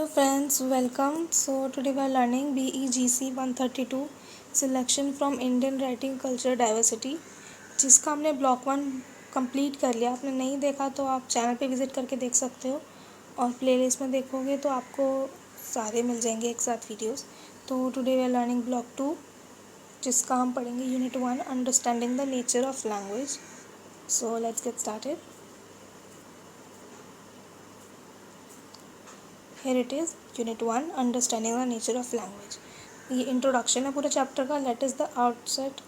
Hello friends, welcome. So today we are learning BEGC 132 Selection from Indian Writing Culture Diversity, जिसका हमने block 1 complete कर लिया. आपने नहीं देखा तो आप चैनल पे विज़िट करके देख सकते हो और प्लेलिस्ट में देखोगे तो आपको सारे मिल जाएंगे एक साथ वीडियोस. तो today we are learning block 2, जिसका हम पढ़ेंगे unit 1 understanding the nature of language. So let's get started. Here it is, Unit 1 Understanding the Nature of Language. ये इंट्रोडक्शन है पूरे चैप्टर का. Let is the outset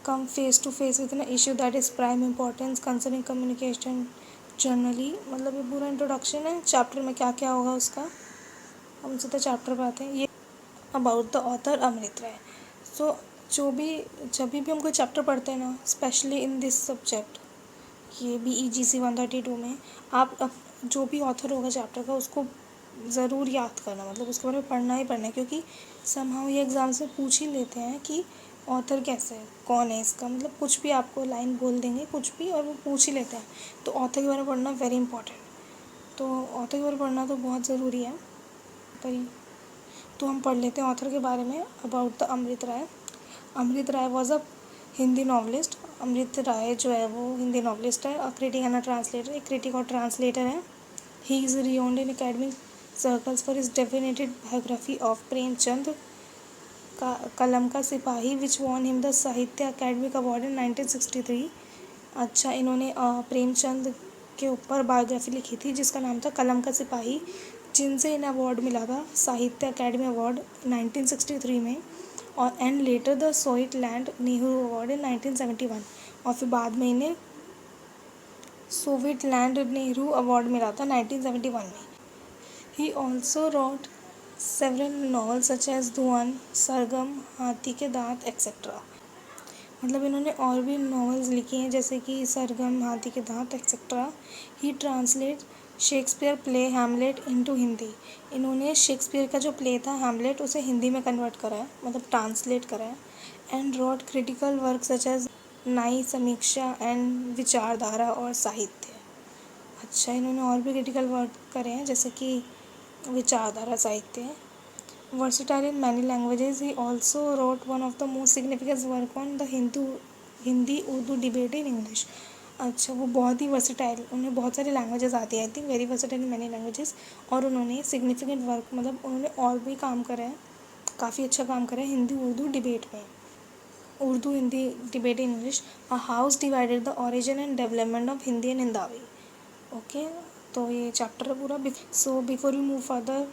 come face to face with an issue that is prime importance concerning communication generally. मतलब ये पूरा introduction है chapter में क्या क्या होगा उसका. हम सीधा चैप्टर पे आते हैं. ये अबाउट द ऑथर अमृत राय. सो जब भी हम कोई चैप्टर पढ़ते हैं ना, स्पेशली इन दिस सब्जेक्ट, ये BEGC 132 में, आप जो भी ऑथर होगा चैप्टर का उसको ज़रूर याद करना. मतलब उसके बारे में पढ़ना ही पढ़ना है, क्योंकि समहाउ ये एग्ज़ाम से पूछ ही लेते हैं कि ऑथर कैसे है, कौन है इसका. मतलब कुछ भी आपको लाइन बोल देंगे कुछ भी और वो पूछ ही लेते हैं. तो ऑथर के बारे में पढ़ना वेरी इंपॉर्टेंट. तो ऑथर के बारे में पढ़ना तो बहुत ज़रूरी है. तो हम पढ़ लेते हैं ऑथर के बारे में. About the Amrit Rai. Amrit Rai was a Hindi novelist. Amrit Rai जो है वो हिंदी नॉवलिस्ट है. A critic and a translator. एक क्रिटिक और ट्रांसलेटर है. He is renowned in academic circles for his definitive biography of Premchand Kalam ka Sipahi which won him the Sahitya academic award in 1963. अच्छा, इन्होंने प्रेमचंद के ऊपर बायोग्राफी लिखी थी जिसका नाम था कलम का सिपाही, जिनसे इन्हें अवार्ड मिला था साहित्य अकेडमी अवार्ड 1963 में. और and later the Soviet land Nehru award in 1971. और फिर बाद में इन्हें सोवियत लैंड नेहरू अवार्ड मिला था 1971 में. He also wrote several novels such as धुआं, सरगम, हाथी के दांत एक्सेट्रा. मतलब इन्होंने और भी नॉवेल्स लिखी हैं जैसे कि सरगम, हाथी के दांत etcetera. He translate Shakespeare play Hamlet into Hindi. इन्होंने शेक्सपियर का जो प्ले था हैमलेट उसे हिंदी में कन्वर्ट करा है, मतलब ट्रांसलेट करा है. And wrote critical work such as नई समीक्षा एंड विचारधारा और साहित्य. अच्छा, इन्होंने और भी क्रिटिकल वर्क करे हैं जैसे कि विचारधारा साहित्य. Versatile in many languages, he also wrote one of the most significant work on the Hindi Urdu debate in English. अच्छा, वो बहुत ही वर्सेटाइल, उन्हें बहुत सारी लैंग्वेजेस आती है. I think very versatile in many languages. और उन्होंने सिग्निफिकेंट वर्क, मतलब उन्होंने और भी काम करा है, काफ़ी अच्छा काम करा है हिंदी उर्दू डिबेट में. Urdu Hindi debate in English. A house divided the origin and development of Hindi and Hindavi. Okay, तो ये चैप्टर है पूरा. So before you move further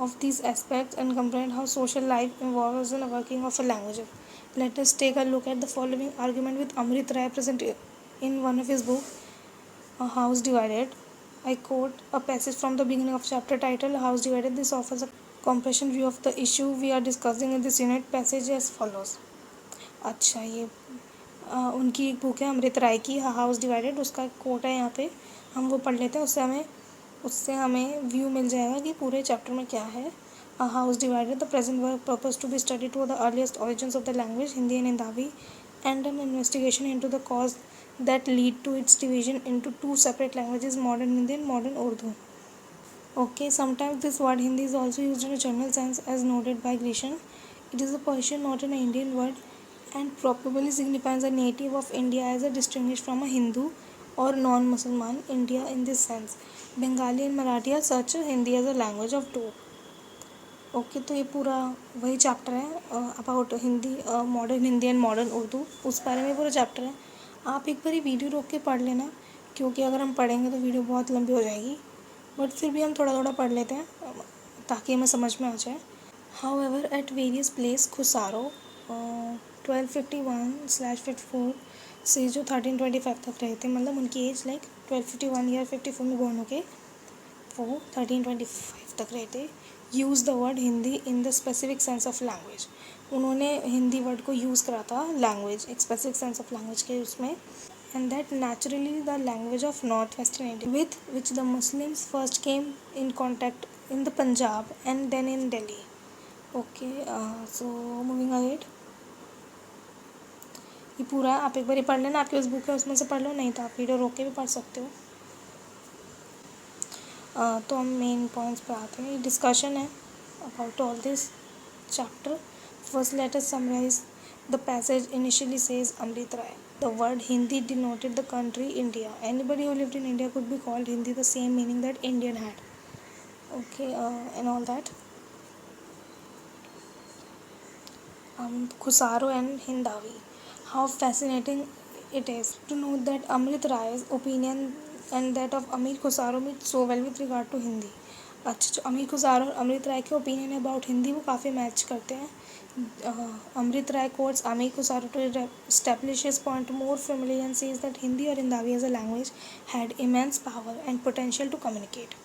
of these aspects and comprehend how social life involves in the working of a language, let us take a look at the following argument with Amrit Rai present in one of his book, A House Divided. I quote a passage from the beginning of chapter titled A House Divided. This offers a comprehensive view of the issue we are discussing in this unit. Passage as follows. अच्छा, ये उनकी एक book है अमृत राय की, house divided. उसका coat है यहाँ पे, हम वो पढ़ लेते हैं. उससे हमें व्यू मिल जाएगा कि पूरे चैप्टर में क्या है. A house divided. The present work purpose to be study to the earliest origins of the language Hindi and Hindavi and an investigation into the cause that lead to its division into two separate languages, modern Hindi and modern Urdu. Okay, sometimes this word Hindi is also used in a general sense as noted by Grishan. It is a Persian, not an Indian word, and probably signifies a native of India as a distinguished from a Hindu or non-Muslim India in this sense. Bengali and Marathi are such Hindi as a language of two. Okay, तो ये पूरा वही chapter है about Hindi, modern Hindi and modern Urdu. उस बारे में पूरा chapter है. आप एक बार वीडियो रोक के पढ़ लेना, क्योंकि अगर हम पढ़ेंगे तो वीडियो बहुत लंबी हो जाएगी. बट फिर भी हम थोड़ा थोड़ा पढ़ लेते हैं ताकि हमें समझ में आ जाए. However at various place Khusro 1251/54 से जो 1325 तक रहे थे, मतलब उनकी एज लाइक 1251 या 54 में बॉर्न होके वो 1325 तक रहे थे. Use the word Hindi in the specific sense of language. उन्होंने हिंदी वर्ड को यूज़ करा था लैंग्वेज, एक स्पेसिफिक सेंस ऑफ लैंग्वेज के उसमें. And that naturally the language of northwestern India with which the Muslims first came in contact in the Punjab and then in Delhi. Okay, so moving ahead. ये पूरा आप एक बार पढ़ लेना, आपके उस बुक है उसमें से पढ़ लो, नहीं तो आप वीडियो रोक के भी पढ़ सकते हो. तो हम मेन पॉइंट्स पर आते हैं. डिस्कशन है about all this chapter. First, let us summarize the passage. Initially says Amrit Rai. The word Hindi denoted the country India. Anybody who lived in India could be called Hindi, the same meaning that Indian had. Okay, and all that. Khusaro and Hindavi. How fascinating it is to note that Amrit Rai's opinion and that of Amir Khusaro meet so well with regard to Hindi. अच्छा, जो अमीर खुसारो और अमृत राय के opinion about Hindi वो काफ़ी match करते हैं. अमृत राय quotes Amir Khusaro to establish his point more firmly and says that Hindi or Hindavi as a language had immense power and potential to communicate.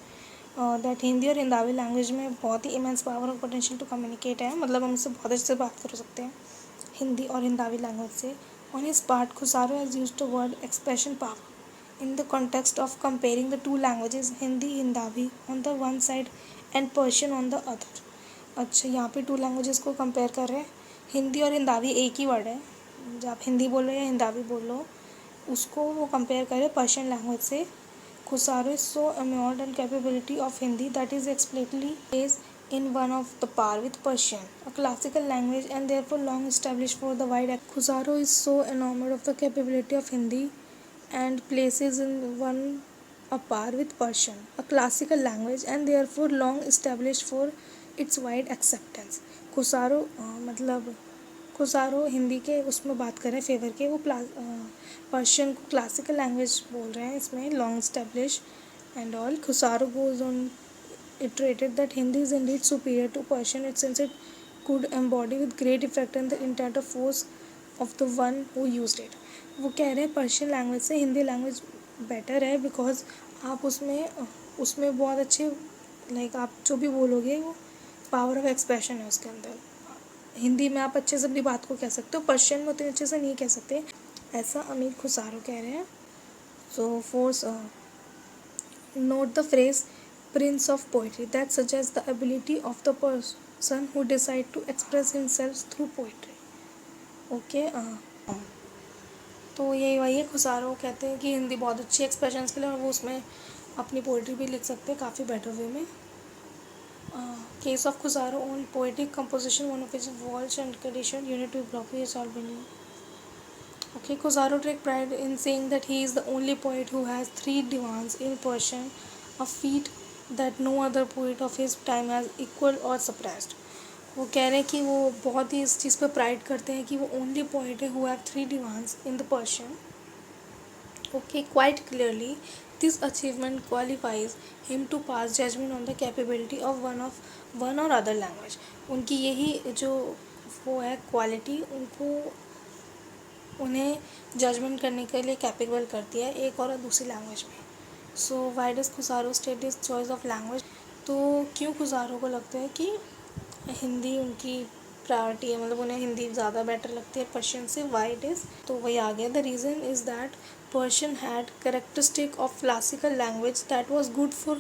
That Hindi और हिंदावी लैंग्वेज में बहुत ही इमेंस पावर और potential to communicate है. मतलब हम उससे बहुत अच्छे से बात कर सकते हैं हिंदी और हिंदावी लैंग्वेज से. On his part Khusro has used the word expression power in the context of comparing the two languages Hindi Hindavi on the one side and Persian on the other. अच्छा, यहाँ पे टू लैंग्वेजेस को compare कर रहे हैं. हिंदी और हिंदावी एक ही word है. जब आप हिंदी बोल रहे हो या हिंदावी बोल लो, उसको वो कंपेयर कर रहे हैं पर्शियन लैंग्वेज से. Khusaro is so immersed in capability of Hindi that is explicitly placed in one of the par with Persian, a classical language and therefore long established for the wide. Khusaro is so enamored of the capability of Hindi and places in one a par with Persian, a classical language and therefore long established for its wide acceptance. खुसारो मतलब खुसारो हिंदी के उसमें बात करें favour के, वो Persian को classical language बोल रहे हैं इसमें, long establish and all. Khusro goes on iterated that Hindi is indeed superior to Persian since it could embody with great effect and the intent of force of the one who used it. वो कह रहे हैं Persian language से Hindi language better है because आप उसमें बहुत अच्छे लाइक आप जो भी बोलोगे वो पावर ऑफ एक्सप्रेशन है उसके अंदर. हिंदी में आप अच्छे से अपनी बात को कह सकते हो, पर्शियन में उतने अच्छे से नहीं कह सकते, ऐसा अमीर खुसारो कह रहे हैं. So force note the phrase prince of poetry that suggest the ability of the person who decide to express himself through poetry. Okay, तो यही वही है. खुसारो कहते हैं कि हिंदी बहुत अच्छी एक्सप्रेशंस के लिए और वो उसमें अपनी पोइट्री भी लिख सकते हैं काफ़ी बेटर वे में. Case of Khusaro own poetic composition, one of which Walsh and conditioned unit to Broccoli is Albany. Okay, Khusaro take pride in saying that he is the only poet who has 3 divans in Persian, a feat that no other poet of his time has equal or surpassed. वो कह रहे हैं कि वो बहुत ही इस चीज़ पर pride करते हैं कि वो ओनली पोइट है who have 3 divans in the Persian. Okay, quite clearly, this achievement qualifies him to pass judgment on the capability of one or other language. उनकी यही जो वो है क्वालिटी उन्हें जजमेंट करने के लिए कैपेबल करती है एक और दूसरी लैंग्वेज में. So why does Khusro state this choice of language. तो क्यों खुसारो को लगता है कि हिंदी उनकी प्रायोरिटी है, मतलब उन्हें हिंदी ज़्यादा बेटर लगती है पर्शियन से. वाई इट इज़, तो वही आ गया. The reason is that Persian had characteristic of classical language that was good for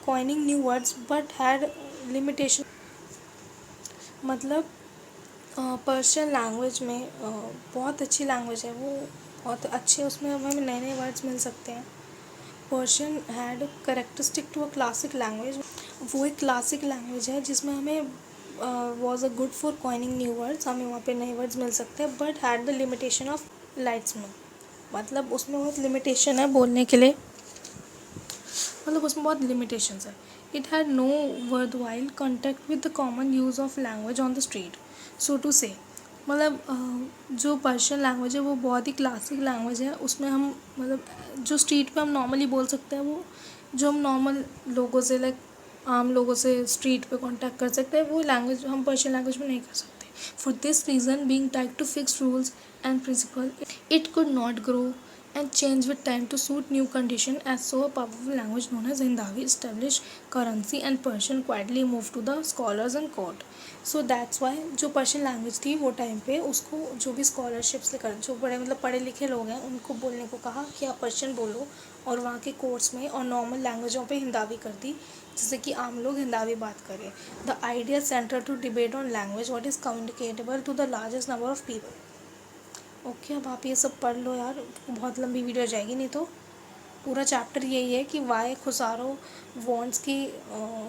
coining new words but had limitation. मतलब पर्शियन लैंग्वेज में बहुत अच्छी लैंग्वेज है, वो बहुत अच्छे, उसमें हमें नए नए वर्ड्स मिल सकते हैं. Persian had characteristic to a classic language. वो एक क्लासिक लैंग्वेज है जिसमें हमें was a good for coining new words, हमें वहाँ पे नए वर्ड्स मिल सकते हैं. But had the limitation of lights में, मतलब उसमें बहुत लिमिटेशन है बोलने के लिए, मतलब उसमें बहुत लिमिटेशंस है. It had no worth contact with the common use of language on the street, so to say. मतलब जो पर्शियन लैंग्वेज है वो बहुत ही क्लासिक लैंग्वेज है. उसमें हम मतलब जो स्ट्रीट पे हम नॉर्मली बोल सकते हैं, वो जो हम नॉर्मल लोगों से लाइक आम लोगों से स्ट्रीट पे कांटेक्ट कर सकते हैं, वो लैंग्वेज हम पर्शियन लैंग्वेज में नहीं कर सकते. For this reason being tied to fixed rules and principle, it could not grow and change with time to suit new condition, as so a powerful language known as Hindavi established currency and Persian quietly moved to the scholars and court. So that's why जो Persian language थी वो time पे उसको जो भी scholarships लेकर जो बड़े मतलब पढ़े लिखे लोग हैं उनको बोलने को कहा कि आप पर्शियन बोलो, और वहाँ के कोर्ट्स में और नॉर्मल लैंग्वेजों पे हिंदावी कर दी जिससे कि आम लोग हिंदावी बात करें. The idea centre to debate on language what is communicable to the largest number of people. Okay, अब आप ये सब पढ़ लो यार, बहुत लंबी वीडियो हो जाएगी नहीं तो. पूरा चैप्टर यही है कि वाई खुसारो वॉन्ट्स की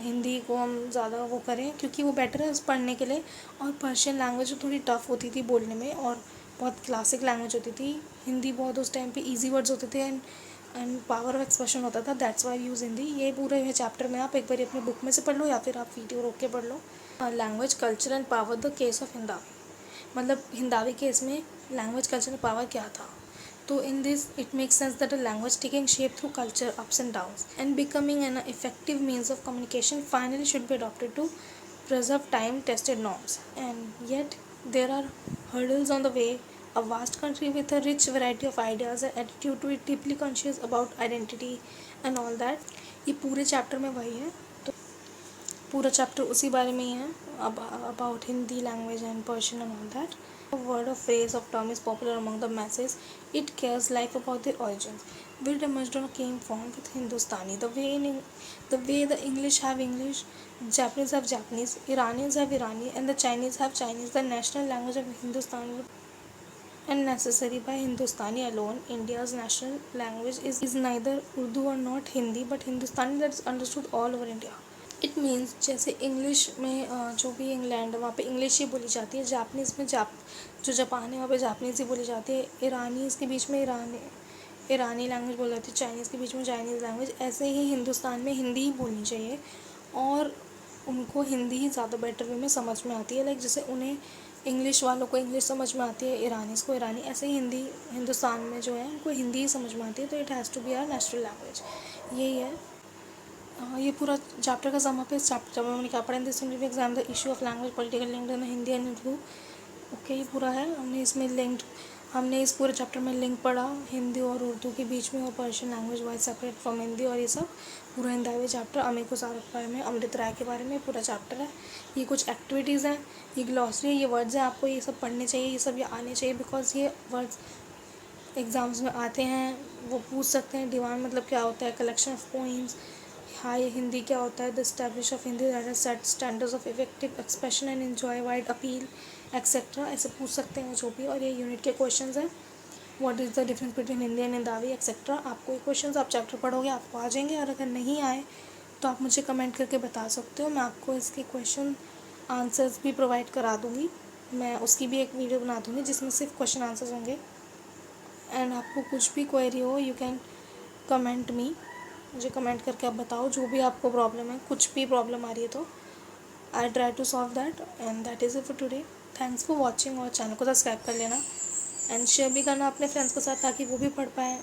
हिंदी को हम ज़्यादा वो करें, क्योंकि वो बेटर है पढ़ने के लिए। और पर्शियन लैंग्वेज थोड़ी टफ होती थी बोलने में और बहुत क्लासिक लैंग्वेज होती थी। हिंदी बहुत उस टाइम पे इजी वर्ड्स होते थे एंड पावर ऑफ एक्सप्रेशन होता था, दैट्स वाई यूज़ हिंदी। ये पूरे है चैप्टर में आप एक बार अपने बुक में से पढ़ लो या फिर आप वीडियो रोक के पढ़ लो। Language culture and power the case of Hindavi, मतलब हिंदावी केस में लैंग्वेज कल्चर एंड पावर क्या था। तो in this it makes sense that a language taking shape through culture ups and downs and becoming an effective means of communication finally should be adopted to preserve time tested norms, and yet there are hurdles on the way. A vast country with a rich variety of ideas and attitude to it, deeply conscious about identity and all that. ये पूरे chapter में वही है, तो पूरा chapter उसी बारे में ही है, about Hindi language and Persian and all that. A word or phrase of term is popular among the masses. It cares life about their origins. Will emerged or came from with Hindustani. The way the English have English, Japanese have Japanese, Iranians have Irani, and the Chinese have Chinese. The national language of Hindustan and necessary by Hindustani alone. India's national language is neither Urdu or not Hindi, but Hindustani that is understood all over India. It means जैसे English में जो भी England है वहाँ पे English ही बोली जाती है, जापनीज़ में जो जापान है वहाँ पे जापनीज़ ही बोली जाती है, ईरानीज़ के बीच में ईरानी लैंग्वेज बोली जाती है, चाइनीज़ के बीच में चाइनीज़ लैंग्वेज। ऐसे ही हिंदुस्तान में हिंदी ही बोलनी चाहिए और उनको हिंदी ही ज़्यादा बेटर वे में समझ में आती है। लाइक जैसे उन्हें इंग्लिश वालों को इंग्लिश समझ में आती है, ईरानीज़ को ईरानी, ऐसे ही हिंदी हिंदुस्तान में जो है उनको हिंदी ही समझ में आती है। तो it has to be our national language, यही है। ये पूरा चैप्टर का सम अप है। इस चैप्टर में हमने क्या पढ़ा? In this exam the issue of language political linked in Hindi and Urdu. Okay, ये पूरा है। हमने इस पूरे चैप्टर में लिंक पढ़ा हिंदी और उर्दू के बीच में, और Persian language wise separate from Hindi, और ये सब पूरा हिंदावी चैप्टर। अमीर खुसारो के बारे में, अमृत राय के बारे में पूरा चैप्टर है। ये कुछ एक्टिविटीज़ हैं, ये ग्लॉसरी है, ये वर्ड्स हैं, आपको ये सब पढ़ने चाहिए, ये सब ये आने चाहिए, बिकॉज ये वर्ड्स एग्ज़ाम्स में आते हैं। वो पूछ सकते हैं डिमांड मतलब क्या होता है, collection of poems, high Hindi क्या होता है, the establish of Hindi that set standards of effective expression and enjoy wide appeal etcetera, ऐसे पूछ सकते हैं जो भी। और ये यूनिट के क्वेश्चंस हैं, what is the difference between Hindi and Hindavi etcetera. आपको ये क्वेश्चंस आप चैप्टर पढ़ोगे आपको आ जाएंगे, और अगर नहीं आए तो आप मुझे कमेंट करके बता सकते हो, मैं आपको इसके क्वेश्चन आंसर्स भी प्रोवाइड करा दूँगी। मैं उसकी भी एक वीडियो बना दूँगी जिसमें सिर्फ क्वेश्चन आंसर्स होंगे। एंड आपको कुछ भी क्वेरी हो यू कैन कमेंट मी, मुझे कमेंट करके आप बताओ जो भी आपको प्रॉब्लम है, कुछ भी प्रॉब्लम आ रही है तो I try to solve that. And that is it for today. Thanks for watching, और चैनल को सब्सक्राइब कर लेना एंड शेयर भी करना अपने फ्रेंड्स के साथ ताकि वो भी पढ़ पाएँ।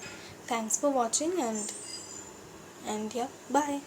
थैंक्स फॉर वॉचिंग एंड या बाय।